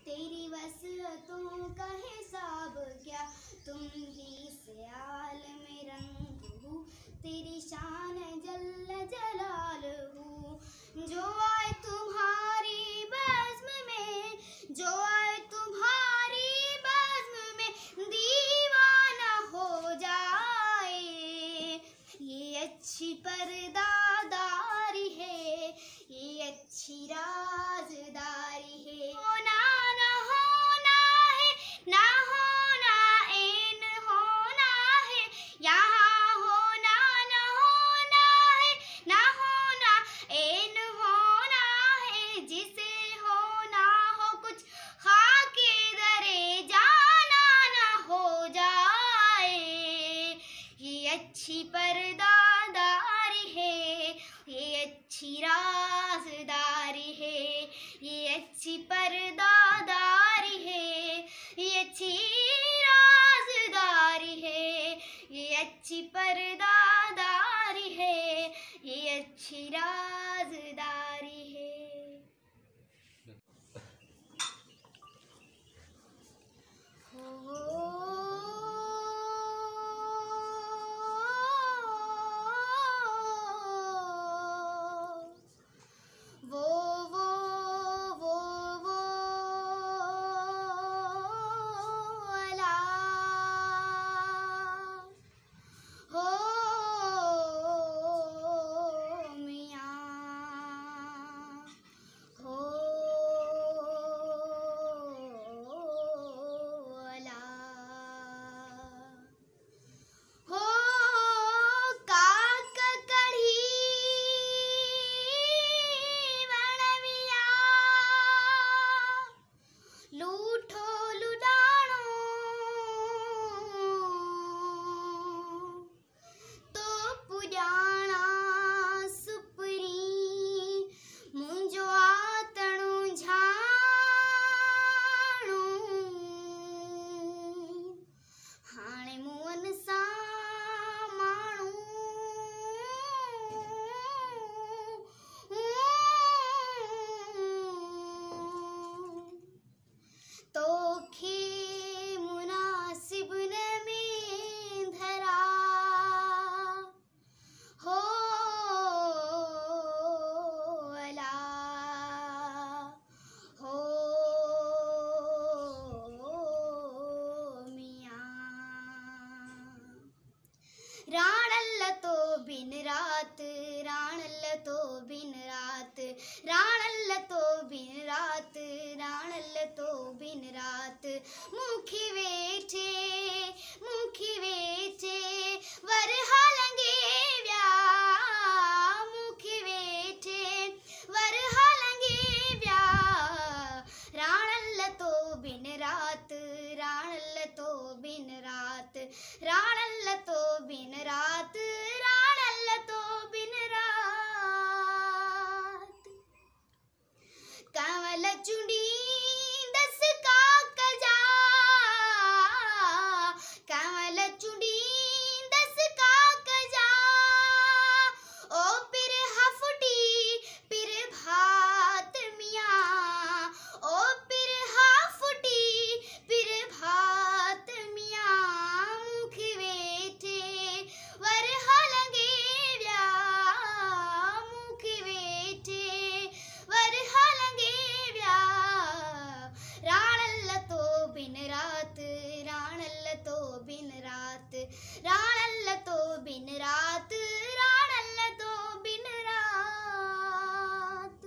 तेरी वसअतों का हिसाब क्या, तुम ही से आलम रंग हो, तेरी शान जल्ल जलालहू। जो आए तुम्हारी बज़्म में, जो आए तुम्हारी बज़्म में, दीवाना हो जाए। ये अच्छी पर्दादारी है, ये अच्छी राज़दारी है। होना ना होना है, ना होना ऐन होना है, यहाँ होना ना होना है, ना होना ऐन होना है। जिसे होना हो कुछ खाके दरे जाना ना हो जाए। ये अच्छी पर्दादारी है, ये अच्छी राज़दारी है, ये अच्छी पर्दादारी है, ये अच्छी राज़दारी है, ये अच्छी पर्दादारी है, ये अच्छी राज़दारी है। राणल्लतो बिन रात, राणल्लतो बिन रात, राणल्लतो बिन रात, राणल्लतो बिन रात। मुखी वेठे वरहालंगे व्या, मुखी वेठे वरहालंगे व्या। राणल्लतो बिन रात, राणल्लतो बिन रात, राणल्लतो बिन रात, राणल्लतो बिन रात। कंवल चुंडी दस काकजा, कंवल चुंडी दस काकजा। ओ पिर हफुटी पिर भात मियाँ, ओ पिर हफुटी पिर भात मियाँ। मुख वेठे वरहालंगे व्या, मुख वेठे वरहालंगे व्या। राणल्लतो बिन रात, राणल्लतो बिन रात, राणल्लतो बिन रात, राणल्लतो बिन रात।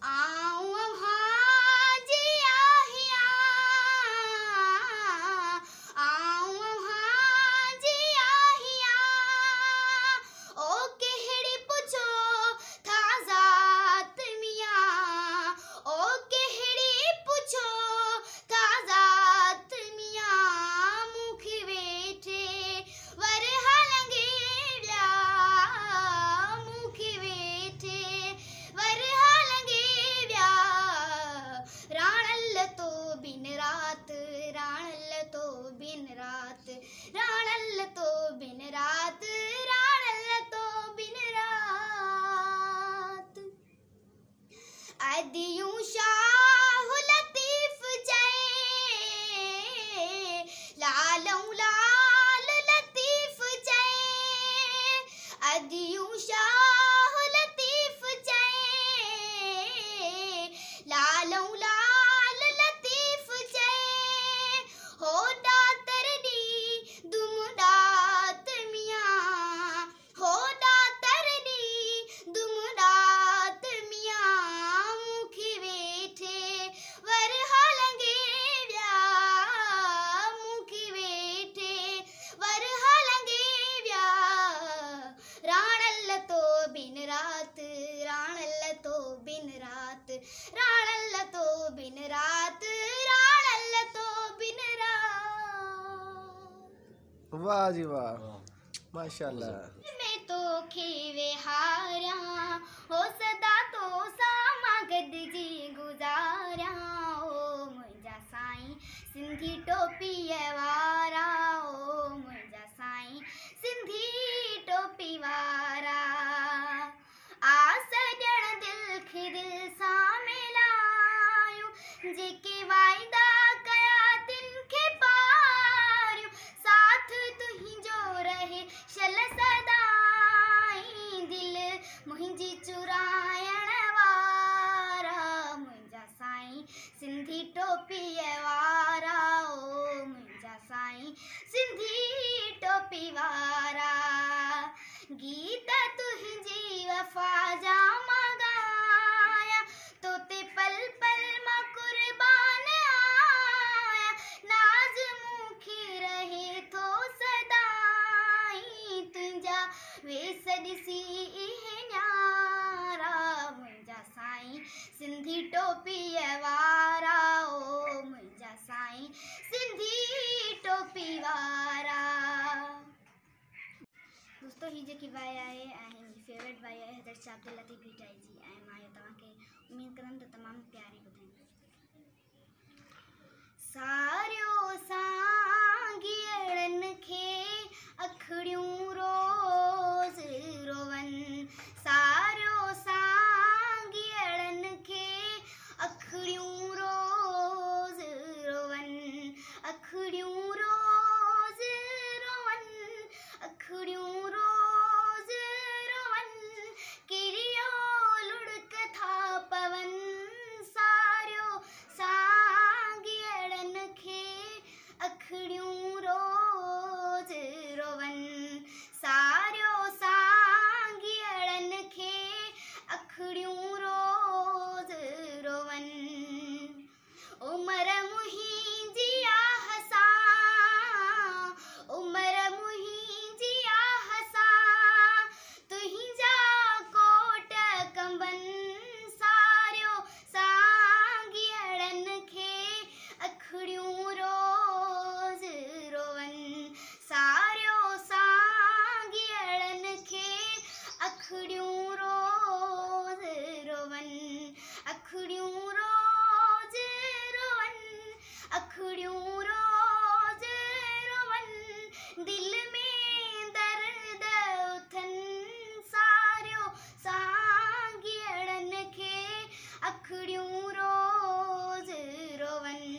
आऊं भाजी आहिया, आऊं भाजी आहिया। ओ केहड़ी पुछो था ज़ात मियाँ, ओ केहड़ी पुछो था ज़ात मियाँ। मुख वेठे वरहालंगे व्या, मुख वेठे वरहालंगे व्या। राणल्लतो बिन रात, राणल्लतो बिन रात, राणल्लतो बिन रात, राणल्लतो बिन रात। अदियूं शाहुल बिन रात राणल तो बिन रात। वाह जी वाह, माशाल्लाह। मैं तो खेवे हारा हो सदा तो सामगद जी गुजारा ओ मुंहिंजा साईं सिंधी टोपी वारा ओ मुंहिंजा साईं सिंधी टोपी वारा। आ सजण दिल खे दिल सां मिलायूं जेके वाइदा कया तिन खे पारियूं साथ तुंहिंजो रहे शल सदाईं दिल मुंहिंजी चुराइण वारा मुंहिंजा साईं सिंधी टोपी वारा ओ मुंहिंजा साईं सिंधी टोपी वारा। गीत तुंहिंजी वफ़ा जा मां गाया तो ते पल पल मां कुर्बान आया नाज़ मूंखे रहे थो सदाईं तुंहिंजा वेस ॾिसी इहे न्यारा मुंहिंजा साईं सिंधी टोपी वारा ओ मुंहिंजा साईं सिंधी टोपी वारा। दोस्तों ही जेकी बाई आहे मुंहिंजी फेवरेट बाई आहे हज़रत शाह अब्दुल लतीफ़ भीटाई जी ऐं मां इहो तव्हांखे उमेद कंदमि त तमामु प्यारी ॿुधाईंदसि। सारियो साॻियड़नि खे अखड़ियूं रोज़ रोवनि सारियो साॻियड़नि खे अखड़ियूं रोज़ रोवनि अखड़ियूं रोज़ रोवनि अखड़ियूं रोज़ रोवनि किरियो लुढ़क था पवनि सारियो साॻियड़नि खे अखड़ियूं रोज़ रोवनि सारियो साॻियड़नि खे अखड़ियूं रोज़ रोवनि। उमर मुंहिंजी आह सां उमर मुंहिंजी आह सां तुंहिंजा कोट कंबनि सारियो साॻियड़नि खे अखड़ियूं रोज़ रोवनि सारियो साॻियड़नि खे अखड़ियूं रोज़ रोवनि अखड़ियूं रोज़ रोवनि अखड़ियूं रोज़ रोवनि दिल में दर्द उथनि सारियो साॻियड़नि खे अखड़ियूं रोज़ रोवनि।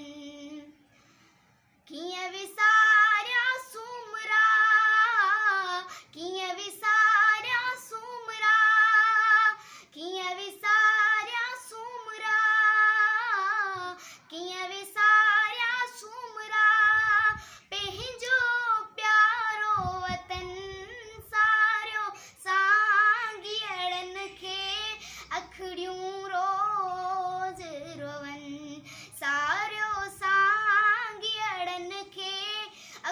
कीअं विसारिया सूमरा कीअं विसारिया सूमरा कीअं विसारिया सूमरा कीअं विसारिया सूमरा पंहिंजो प्यारो वतन सारियो साॻियड़नि खे अखड़ियूं रोज़ रोवनि सारियो साॻियड़नि खे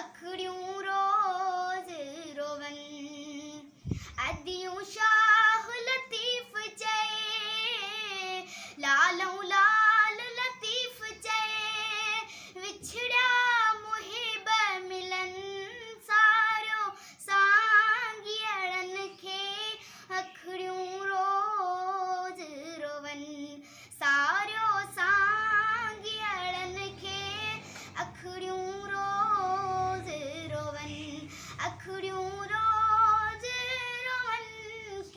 अखड़ियूं रोज़ रोवनि। अदियूं शाह लतीफ़ चए लालऊं लाल लतीफ़ चए विछड़िया मुहिब मिलनि सारियो साॻियड़नि खे अखड़ियूं रोज़ रोवनि सारियो साॻियड़नि खे अखड़ियूं रोज़ रोवनि अखड़ियूं रोज़ रोवनि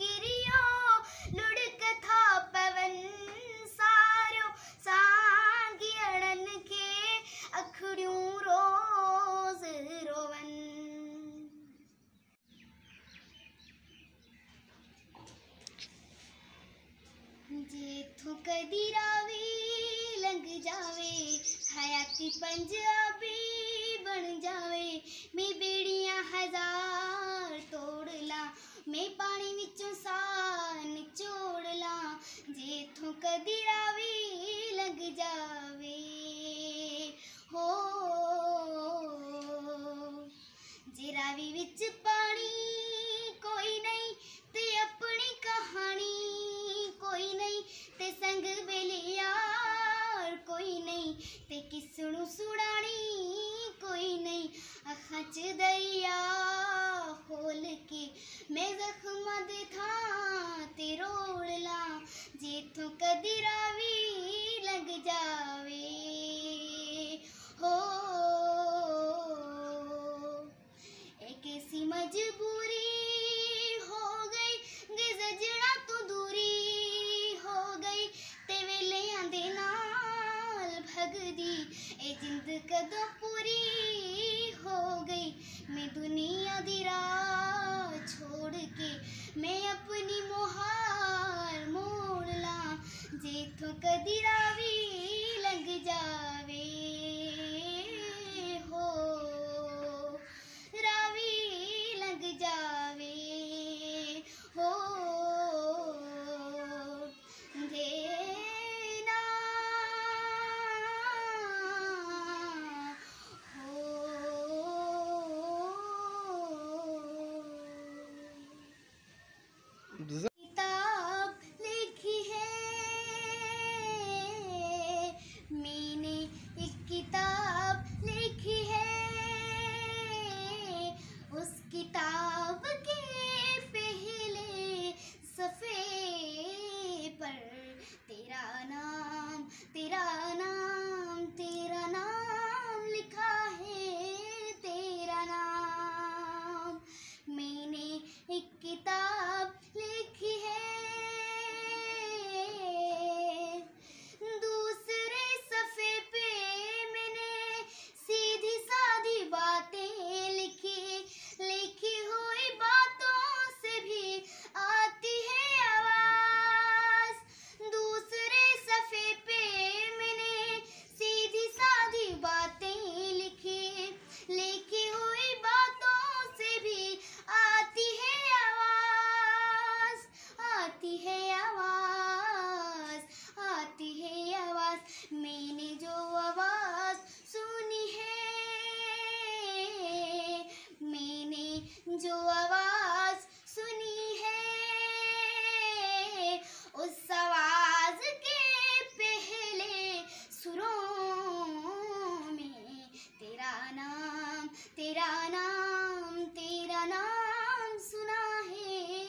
किरियो लुढ़क था पवनि सारियो साॻियड़नि खे अखड़ियूं रोज़ रोवनि। जेथों कदी रावी लंघ जावे हयाती पंजाबी बन जावे मैं बेड़ियां हजार तोड़ ला मैं पानी विचों साह निचोड़ ला जेथों कदी रावी लंघ जावे हो जे रावी विच पानी कोई नहीं ते अपनी कहानी कोई नहीं ते संग बेलियार पांच दरिया खोल के मैं जख्म दे था ते रोड़ला जेथों कदी रावी लग जावे हो। एक ऐसी मजबूरी हो गई गे सजना तू दूरी हो गई ते वेले आंदे नाल भगदी ए जिंद कदों पूरी हो गई। मैं दुनिया दी राह छोड़ के मैं अपनी मोहार मोड़ ला जेथों कदी रावी लग जावे हो रावी लग जावे हो। देना किताब लिखी है मैंने, एक किताब लिखी है उस किताब के पहले सफ़े पर तेरा नाम तेरा नाम तेरा नाम लिखा है तेरा नाम। मैंने एक किताब लिखी है दूसरे सफ़े पे मैंने सीधी सादी बातें लिखी लिखी हुई बातों से भी आती है आवाज़। दूसरे सफ़े पे मैंने सीधी सादी बातें लिखी लिखी हुई बातों से भी आती है आवाज़ आती है आवाज़ आती है आवाज़। मैंने जो आवाज़ सुनी है मैंने जो आवाज़ सुनी है उस आवाज़ के पहले सुरों में तेरा नाम तेरा नाम तेरा नाम सुना है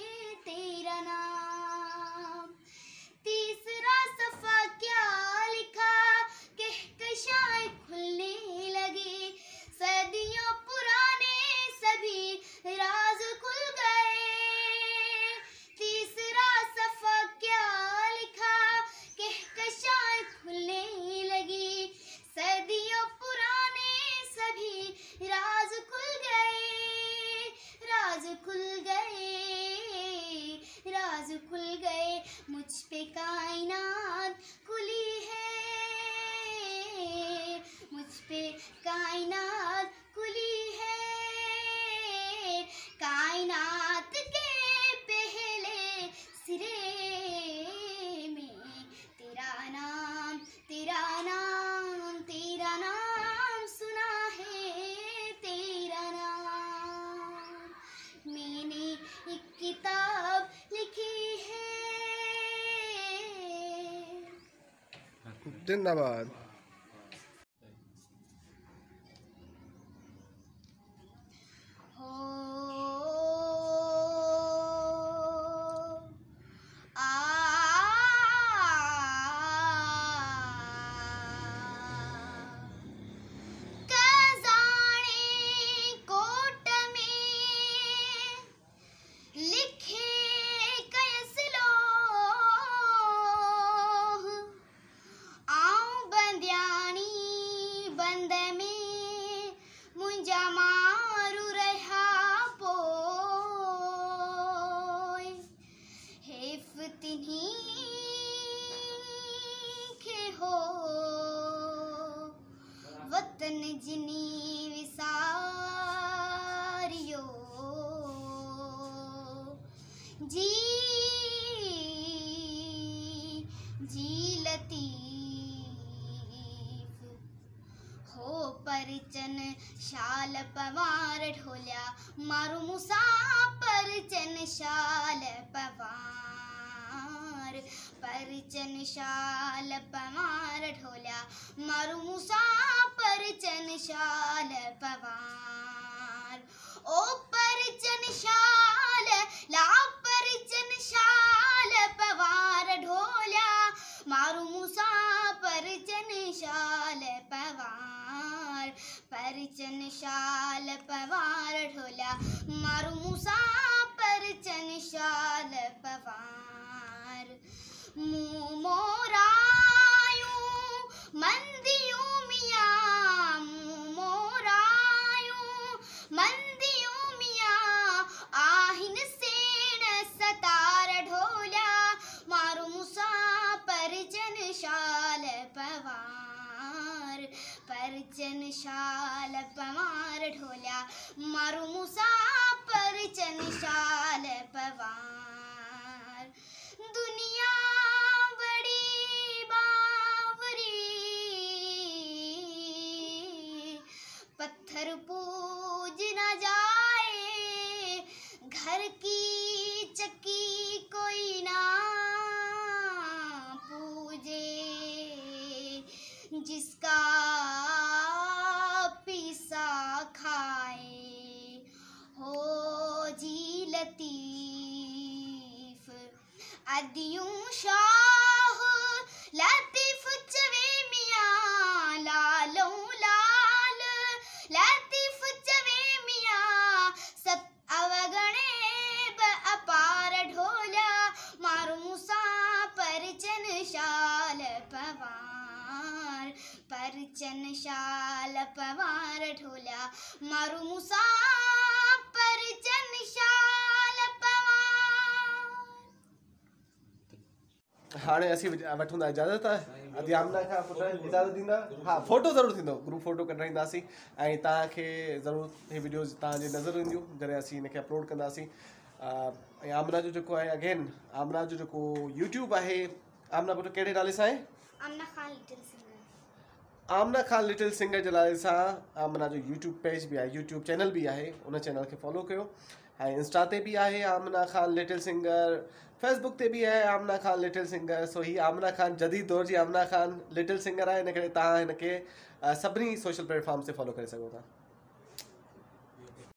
तेरा नाम। तीसरा सफ़ा क्या लिखा कहकशाएं खुलने लगी सदियों पुराने सभी राज खुल गए। तीसरा सफ़ा क्या लिखा कहकशाएं खुलने लगी सदियों पुराने सभी राज खुल गए राज खुल गए राज खुल गए। मुझ पे कायनात खुली है मुझ पे कायनात खुली है। कायनात के पहले सिरे में तेरा नाम तेरा नाम तेरा नाम सुना है तेरा नाम। मैंने एक किताब लिखी है। जिंदाबाद। हो आ खजाने कोट में लिखे कैस लोग आऊं बंद्यानी बंद में मुंजा मारू रहा पोय। हेफ तिन्हीं के हो वतन जिनी विसारियो जी जी लतीफ हो परचन शाल पवार ढोल्या मारू मुसा परचन शाल पवार परचन शाल पवार ढोल्या मारू मुसा परचन शाल पवार। ओ परचन शाल ला परचन शाल पवार ढोल्या मारू मूसा परचन शाल पवार परचन शाल पवार ढोल्या मारू मूसा परचन शाल पवार मुँह मोरायूं मंदियूं मियां मुँह मोरायूं मंदियूं मियां आहिन सेण सतार ढोल्या मारू मूसा परचन शाल पवार परचन शाल पवार ढोल्या मारू मूसा परचन शाल पवार दुनिया बड़ी बावरी पत्थर पूज न जाए घर की चक्की कोई ना पूजे जिसका पीसा खाए हो जी लतीफ अदियूं शाह लतीफ चवे मियां लालों लाल लतीफ चवे मियां सब अवगणे ब अपार ढोल्या मारू मूसा परचन शाल पवार परचन शाल पवार ढोल्या मारू मूसा परचन शाल पवार। हाणे असीं वठूं था इजाज़त अॼु आमना खां पुटु इजाज़त ॾींदा हा फोटो ज़रूरु थींदो ग्रुप फोटो कढाईंदासीं ऐं तव्हांखे ज़रूरु हे वीडियोज़ तव्हांजे नज़र ईंदियूं जॾहिं असीं हिनखे अपलोड कंदासीं ऐं आमना जो जेको आहे अगेन आमना जो जेको यूट्यूब आहे आमना पुटु कहिड़े नाले सां आहे आमना खान लिटिल सिंगर आमना खान लिटिल सिंगर जे नाले सां आमना जो यूट्यूब पेज बि आहे यूट्यूब चैनल बि आहे उन चैनल खे फॉलो कयो ऐं इंस्टा ते बि आहे आमना खान लिटिल सिंगर फेसबुक ते बि आहे आमना खान लिटिल सिंगर सो ही आमना खान जदीद दौर जी आमना खान लिटिल सिंगर आहे इन करे तव्हां हिनखे सभिनी सोशल प्लेटफॉर्म्स ते फॉलो करे सघो था।